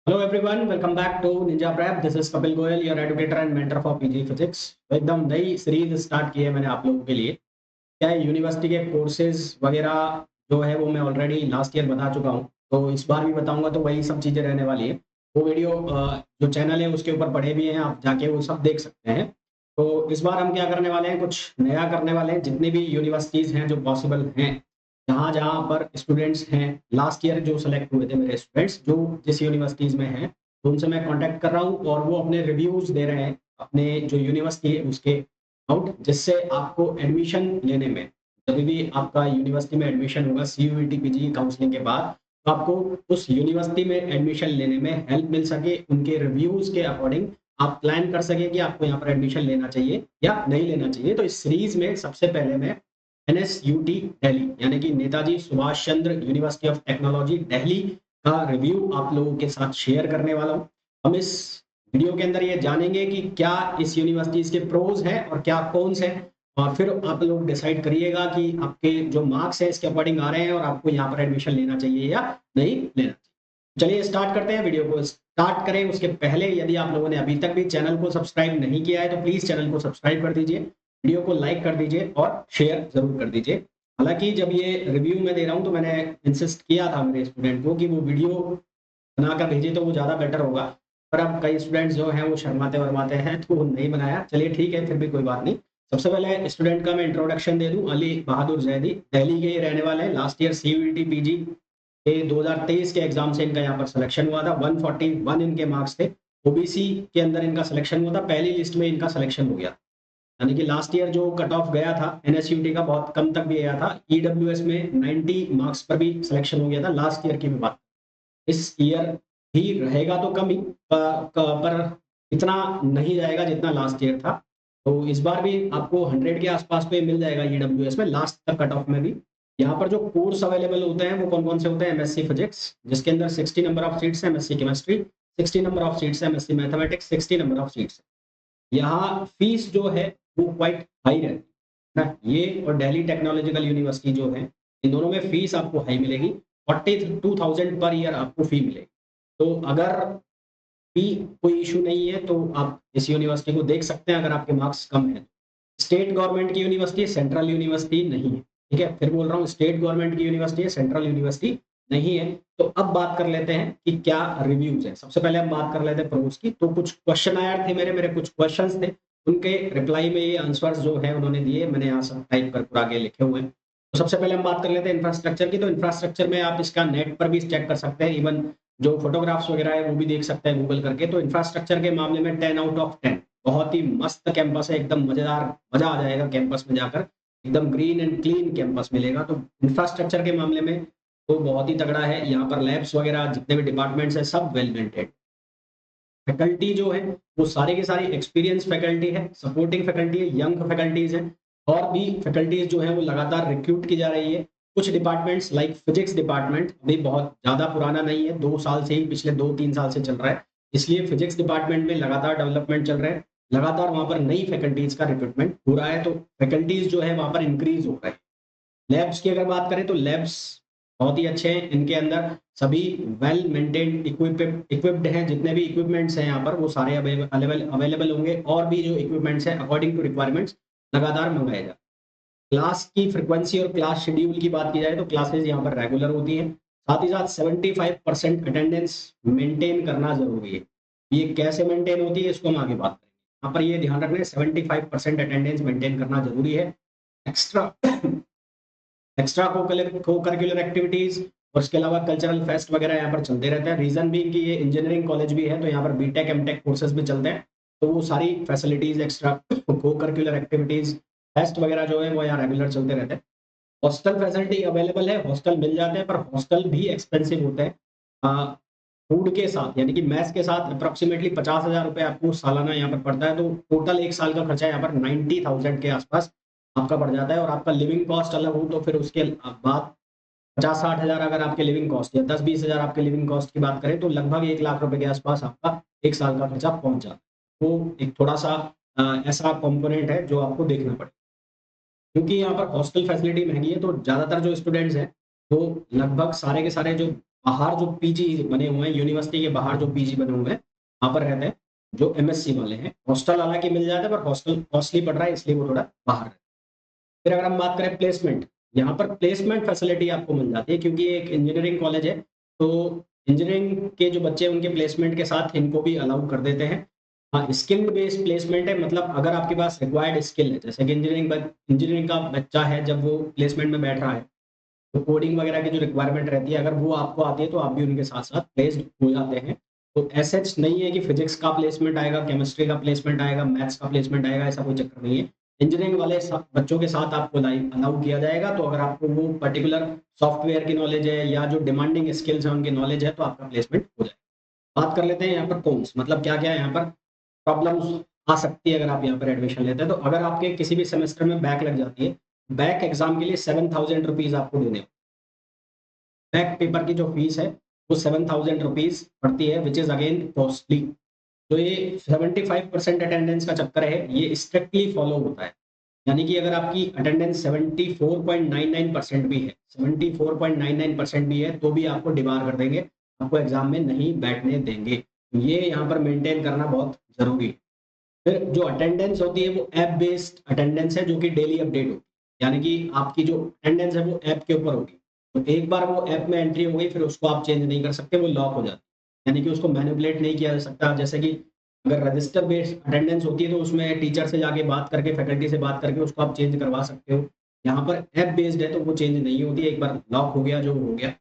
Hello everyone, welcome back to Ninja Prep. This is Kapil Goyal, your educator and mentor for PG physics. एकदम नई series start की है मैंने आप लोगों के लिए। क्या है, यूनिवर्सिटी के कोर्सेज वगैरह जो है वो मैं ऑलरेडी लास्ट ईयर बता चुका हूँ, तो इस बार भी बताऊंगा, तो वही सब चीज़ें रहने वाली है। वो वीडियो जो चैनल है उसके ऊपर पड़े भी हैं, आप जाके वो सब देख सकते हैं। तो इस बार हम क्या करने वाले हैं, कुछ नया करने वाले हैं। जितनी भी यूनिवर्सिटीज़ हैं जो पॉसिबल हैं, जहाँ जहाँ पर स्टूडेंट्स हैं, लास्ट ईयर जो सेलेक्ट हुए थे मेरे स्टूडेंट्स, जो जिस यूनिवर्सिटीज़ में हैं, तो उनसे मैं कांटेक्ट कर रहा हूँ और वो अपने रिव्यूज़ दे रहे हैं अपने जो यूनिवर्सिटी है उसके आउट, जिससे आपको एडमिशन लेने में, जब भी आपका यूनिवर्सिटी में एडमिशन होगा सीयूईटी पीजी काउंसलिंग के बाद, तो आपको उस यूनिवर्सिटी में एडमिशन लेने में हेल्प मिल सके। उनके रिव्यूज़ के अकॉर्डिंग आप प्लान कर सकें कि आपको यहाँ पर एडमिशन लेना चाहिए या नहीं लेना चाहिए। तो इस सीरीज़ में सबसे पहले मैं एनएसयूटी दिल्ली, यानी कि Netaji Subhash Chandra university of technology Delhi का रिव्यू आप लोगों के साथ शेयर करने वाला हूँ। हम इस वीडियो के अंदर ये जानेंगे कि क्या इस यूनिवर्सिटीज़ के प्रोज़ हैं और क्या कॉन्स हैं, और फिर आप लोग डिसाइड करिएगा कि आपके जो मार्क्स हैं इसके अकॉर्डिंग आ रहे हैं और आपको यहाँ पर एडमिशन लेना चाहिए या नहीं लेना चाहिए। चलिए स्टार्ट करते हैं। वीडियो को स्टार्ट करें उसके पहले, यदि आप लोगों ने अभी तक भी चैनल को सब्सक्राइब नहीं किया है तो प्लीज़ चैनल को सब्सक्राइब कर दीजिए, वीडियो को लाइक कर दीजिए और शेयर ज़रूर कर दीजिए। हालाँकि जब ये रिव्यू मैं दे रहा हूँ तो मैंने इंसिस्ट किया था मेरे स्टूडेंट को कि वो वीडियो बनाकर भेजें तो वो ज़्यादा बेटर होगा। पर अब कई स्टूडेंट्स जो हैं वो शर्माते-वर्माते हैं, तो वो नहीं बनाया। चलिए ठीक है, फिर भी कोई बात नहीं। सबसे पहले स्टूडेंट का मैं इंट्रोडक्शन दे दूँ। अली बहादुर ज़ैदी, दिल्ली के ही रहने वाले हैं। लास्ट ईयर सीयूईटी पीजी के 2023 के एग्ज़ाम से इनका यहाँ पर सिलेक्शन हुआ था। 141 इनके मार्क्स थे। ओबीसी के अंदर इनका सिलेक्शन हुआ था। पहली लिस्ट में इनका सिलेक्शन हो गया। यानी कि लास्ट ईयर जो कट ऑफ गया था एनएसयूटी का, बहुत कम तक भी गया था। ईडब्ल्यूएस में 90 मार्क्स पर भी सिलेक्शन हो गया था, लास्ट ईयर की भी बात। इस ईयर भी रहेगा तो कम ही, पर इतना नहीं जाएगा जितना लास्ट ईयर था। तो इस बार भी आपको 100 के आसपास पे मिल जाएगा ईडब्ल्यूएस में, लास्ट तक कट ऑफ में भी। यहाँ पर जो कोर्स अवेलेबल होते हैं वो कौन-कौन से होते हैं? एमएससी फिजिक्स, जिसके अंदर 60 नंबर ऑफ सीट्स हैं, MSc chemistry 60 number of seats हैं, MSc mathematics 60 number of seats हैं। यहाँ फीस जो है वो क्वाइट हाई रहती है ना। ये और दिल्ली टेक्नोलॉजिकल यूनिवर्सिटी जो है, इन दोनों में फीस आपको हाई मिलेगी। 42,000 पर ईयर आपको फी मिलेगी। तो अगर फी कोई इश्यू नहीं है तो आप इस यूनिवर्सिटी को देख सकते हैं अगर आपके मार्क्स कम हैं। स्टेट गवर्नमेंट की यूनिवर्सिटी है, सेंट्रल यूनिवर्सिटी नहीं है। ठीक है? फिर बोल रहा हूँ, स्टेट गवर्नमेंट की यूनिवर्सिटी है, सेंट्रल यूनिवर्सिटी नहीं है। तो अब बात कर लेते हैं कि क्या रिव्यूज़ हैं। सबसे पहले हम बात कर लेते हैं प्रोस की। तो कुछ क्वेश्चनायर थे मेरे कुछ क्वेश्चन्स थे। उनके रिप्लाई में ये आंसर्स जो हैं उन्होंने दिए, मैंने यहाँ सब टाइप कर कर आगे लिखे हुए हैं। तो सबसे पहले हम बात कर लेते हैं इंफ्रास्ट्रक्चर की। तो इंफ्रास्ट्रक्चर में आप इसका नेट पर भी चेक कर सकते हैं, इवन जो फोटोग्राफ्स वगैरह है वो भी देख सकते हैं गूगल करके। तो इंफ्रास्ट्रक्चर के मामले में 10 आउट ऑफ 10, बहुत ही मस्त कैंपस है, एकदम मज़ेदार, मज़ा आ जाएगा कैंपस में जाकर। एकदम ग्रीन एंड क्लीन कैंपस मिलेगा। तो इंफ्रास्ट्रक्चर के मामले में तो बहुत ही तगड़ा है। यहाँ पर लैब्स वगैरह जितने भी डिपार्टमेंट्स हैं सब वेल मेंटेन्ड। फैकल्टी जो है वो सारे के सारे एक्सपीरियंस फैकल्टी है, सपोर्टिंग फैकल्टी है, यंग फैकल्टीज़ हैं, और भी फैकल्टीज़ जो हैं वो लगातार रिक्रूट की जा रही है। कुछ डिपार्टमेंट्स लाइक फिजिक्स डिपार्टमेंट अभी बहुत ज़्यादा पुराना नहीं है, 2 साल से ही, पिछले 2-3 साल से चल रहा है। इसलिए फिजिक्स डिपार्टमेंट में लगातार डेवलपमेंट चल रहा है। लगातार वहाँ पर नई फैकल्टीज़ का रिक्रूटमेंट हो रहा है, तो फैकल्टीज़ जो है वहाँ पर इंक्रीज़ हो रहा है। लैब्स की अगर बात करें तो लैब्स बहुत ही अच्छे हैं। इनके अंदर सभी वेल मेंटेन्ड इक्विप्ड हैं। जितने भी इक्विपमेंट्स हैं यहाँ पर वो सारे अवेलेबल होंगे, और भी जो इक्विपमेंट्स हैं अकॉर्डिंग टू रिक्वायरमेंट्स लगातार मंगाए जाएँ। क्लास की फ्रीक्वेंसी और क्लास शेड्यूल की बात की जाए तो क्लासेस यहाँ पर रेगुलर होती हैं। साथ ही साथ 75% अटेंडेंस मेंटेन करना ज़रूरी है। ये कैसे मेंटेन होती है इसको हम आगे बात करेंगे। यहाँ पर ये ध्यान रखना है, 75% अटेंडेंस मेंटेन करना ज़रूरी है। एक्स्ट्रा एक्स्ट्रा को-करिकुलर एक्टिविटीज़ और इसके अलावा कल्चरल फेस्ट वगैरह यहाँ पर चलते रहते हैं। रीज़न भी कि ये इंजीनियरिंग कॉलेज भी है, तो यहाँ पर बीटेक, एमटेक कोर्सेज़ भी चलते हैं। तो वो सारी facilities, extra co-curricular activities, fest वगैरह जो है वो यहाँ रेगुलर चलते रहते हैं। हॉस्टल फैसिलिटी अवेलेबल है, हॉस्टल मिल जाते हैं, पर हॉस्टल भी एक्सपेंसिव होते हैं। अ, फूड के साथ, यानी कि मेस के साथ अप्रॉक्सिमेटली 50,000 रुपए आपको सालाना यहाँ पर पड़ता है। तो टोटल 1 साल का खर्चा यहाँ पर 90,000 के आसपास आपका पड़ जाता है। और आपका लिविंग कॉस्ट अलग हो तो फिर उसके बाद 50-60 हज़ार अगर आपके लिविंग कॉस्ट, या 10-20 हज़ार आपके लिविंग कॉस्ट की बात करें, तो लगभग 1 लाख रुपए के आसपास आपका 1 साल का खर्चा पहुँच जाता है। तो एक थोड़ा-सा ऐसा कंपोनेंट है जो आपको देखना पड़ेगा। क्योंकि यहाँ पर हॉस्टल फैसिलिटी महँगी है, तो ज़्यादातर जो स्टूडेंट्स हैं, वो लगभग सारे के सारे जो बाहर जो पीजी बने हुए हैं, यूनिवर्सिटी के बाहर जो पीजी बने हुए हैं, वहाँ पर रहते हैं जो एमएससी वाले हैं। हॉस्टल हालाँकि मिल जाता है, पर हॉस्टल कॉस्टली पड़ रहा है, इसलिए वो थोड़ा बाहर है। फिर अगर हम बात करें प्लेसमेंट, यहाँ पर प्लेसमेंट फैसिलिटी आपको मिल जाती है क्योंकि ये एक इंजीनियरिंग कॉलेज है, तो इंजीनियरिंग के जो बच्चे हैं उनके प्लेसमेंट के साथ इनको भी अलाउ कर देते हैं। हाँ, स्किल बेस्ड प्लेसमेंट है, मतलब अगर आपके पास रिक्वायर्ड स्किल है, जैसे कि इंजीनियरिंग का बच्चा है, जब वो प्लेसमेंट में बैठ रहा है, तो कोडिंग वगैरह की जो रिक्वायरमेंट रहती है, अगर वो आपको आती है तो आप भी उनके साथ-साथ प्लेस्ड हो जाते हैं। तो एज़ सच नहीं है कि फिज़िक्स का प्लेसमेंट आएगा, केमिस्ट्री का प्लेसमेंट आएगा, मैथ्स का प्लेसमेंट आएगा, ऐसा कोई चक्कर नहीं है। इंजीनियरिंग वाले बच्चों के साथ आपको अलाउ किया जाएगा, तो अगर आपको वो पर्टिकुलर सॉफ्टवेयर की नॉलेज है या जो डिमांडिंग स्किल्स हैं उनकी नॉलेज है, तो आपका प्लेसमेंट हो जाएगा। बात कर लेते हैं यहाँ पर कॉन्स, मतलब क्या-क्या यहाँ पर प्रॉब्लम्स आ सकती है अगर आप यहाँ पर एडमिशन लेते हैं। तो अगर आपके किसी भी सेमेस्टर में बैक लग जाती है, बैक एग्ज़ाम के लिए ₹7000 आपको देने होंगे। बैक पेपर की जो फीस है वो ₹7000 पड़ती है, व्हिच इज़ अगेन कॉस्टली। तो ये 75% अटेंडेंस का चक्कर है, ये स्ट्रिक्टली फॉलो होता है। यानी कि अगर आपकी अटेंडेंस 74.99% भी है, 74.99% भी है, तो भी आपको डिबार कर देंगे, आपको एग्ज़ाम में नहीं बैठने देंगे। ये यहाँ पर मेंटेन करना बहुत ज़रूरी है। फिर जो अटेंडेंस होती है वो ऐप बेस्ड अटेंडेंस है, जो कि डेली अपडेट होती है। यानी कि आपकी जो अटेंडेंस है वो ऐप के ऊपर होगी। तो एक बार वो ऐप में एंट्री हो गई, फिर उसको आप चेंज नहीं कर सकते, वो लॉक हो जाती है। यानी कि उसको मैनिपुलेट नहीं किया जा सकता। जैसे कि अगर रजिस्टर बेस्ड अटेंडेंस होती है तो उसमें टीचर से जाके बात करके, फैकल्टी से बात करके उसको आप चेंज करवा सकते हो। यहाँ पर ऐप बेस्ड है तो वो चेंज नहीं होती है, एक बार लॉक हो गया जो हो गया।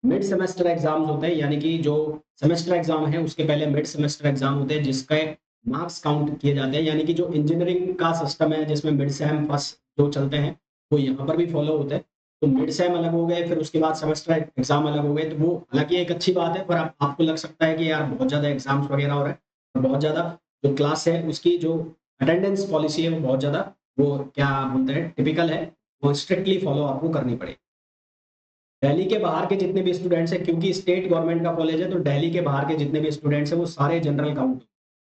मिड सेमेस्टर एग्ज़ाम्स होते हैं, यानी कि जो सेमेस्टर एग्ज़ाम है उसके पहले मिड सेमेस्टर एग्ज़ाम होते हैं, जिसके मार्क्स काउंट किए जाते हैं। यानी कि जो इंजीनियरिंग का सिस्टम है जिसमें मिड सेम फर्स्ट जो चलते हैं, वो यहाँ पर भी फॉलो होते हैं। तो मिड सेम अलग हो गए, फिर उसके बाद सेमेस्टर एग्ज़ाम अलग हो गए, तो वो हालाँकि एक अच्छी बात है, पर आप आपको लग सकता है कि यार बहुत ज़्यादा एग्ज़ाम्स वगैरह हो रहे हैं और बहुत ज़्यादा जो क्लास है उसकी जो अटेंडेंस पॉलिसी है वो बहुत ज़्यादा, वो क्या बोलते हैं, टिपिकल है, वो स्ट्रिक्टली फॉलो आपको करनी पड़ेगी। दिल्ली के बाहर के जितने भी स्टूडेंट्स हैं, क्योंकि स्टेट गवर्नमेंट का कॉलेज है, तो दिल्ली के बाहर के जितने भी स्टूडेंट्स हैं वो सारे जनरल काउंट।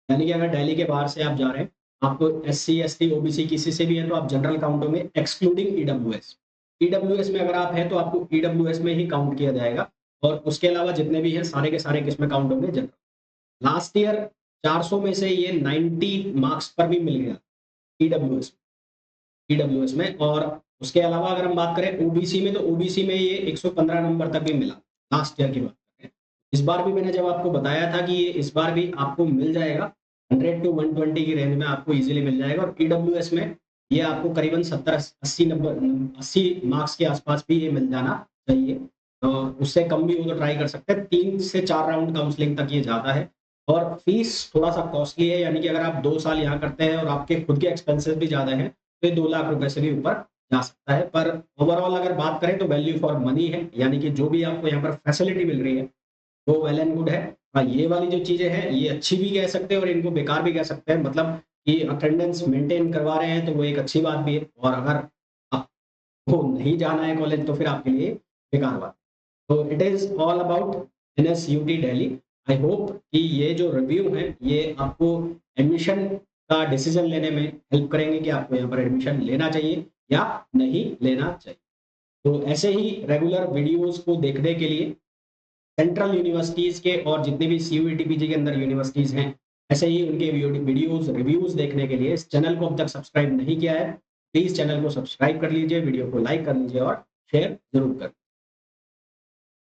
यानी कि अगर दिल्ली के बाहर से आप जा रहे हैं, आपको एससी, एसटी, ओबीसी किसी से भी है तो आप जनरल काउंट होंगे, एक्सक्लूडिंग ईडब्ल्यूएस। ईडब्ल्यूएस में अगर आप हैं तो आपको ईडब्ल्यूएस में ही काउंट किया जाएगा, और उसके अलावा जितने भी हैं सारे के सारे किसमें काउंट होंगे, जनरल। लास्ट ईयर 400 में से ये 90 मार्क्स पर भी मिल गया ईडब्ल्यूएस ईडब्ल्यूएस में। और उसके अलावा अगर हम बात करें ओबीसी में, तो ओबीसी में ये 115 नंबर तक भी मिला, लास्ट ईयर की बात करें। इस बार भी मैंने जब आपको बताया था कि ये इस बार भी आपको मिल जाएगा, 100 टू 120 की रेंज में आपको ईज़िली मिल जाएगा, और ईडब्ल्यूएस में ये आपको करीबन 70-80 नंबर 80 मार्क्स के आसपास भी ये मिल जाना चाहिए। उससे कम भी हो तो ट्राई कर सकते हैं। 3 से 4 राउंड काउंसलिंग तक ये जाता है, और फीस थोड़ा-सा कॉस्टली है, यानी कि अगर आप 2 साल यहाँ करते हैं और आपके खुद के एक्सपेंसेस भी ज़्यादा हैं, तो 2 लाख रुपए से भी ऊपर जा सकता है। पर ओवरऑल अगर बात करें तो वैल्यू फॉर मनी है, यानी कि जो भी आपको यहाँ पर फैसिलिटी मिल रही है, वो वेल एंड गुड है। हाँ, ये वाली जो चीज़ें हैं, ये अच्छी भी कह सकते हैं और इनको बेकार भी कह सकते हैं। मतलब कि अटेंडेंस मेंटेन करवा रहे हैं, तो वो एक अच्छी बात भी है, और अगर आपको नहीं जाना है कॉलेज, तो फिर आपके लिए बेकार बात है। तो it is all about NSUT Delhi. I hope कि ये जो रिव्यू है, ये आपको एडमिशन का डिसीज़न लेने में हेल्प करेंगे कि आपको यहाँ पर एडमिशन लेना चाहिए या नहीं लेना चाहिए। तो ऐसे ही रेगुलर वीडियोज़ को देखने के लिए सेंट्रल यूनिवर्सिटीज़ के और जितने भी सीयूईटी पीजी के अंदर यूनिवर्सिटीज़ हैं, ऐसे ही उनके वीडियोज़, रिव्यूज़ देखने के लिए इस चैनल को अब तक सब्सक्राइब नहीं किया है, प्लीज़ चैनल को सब्सक्राइब कर लीजिए, वीडियो को लाइक कर लीजिए और शेयर ज़रूर करें।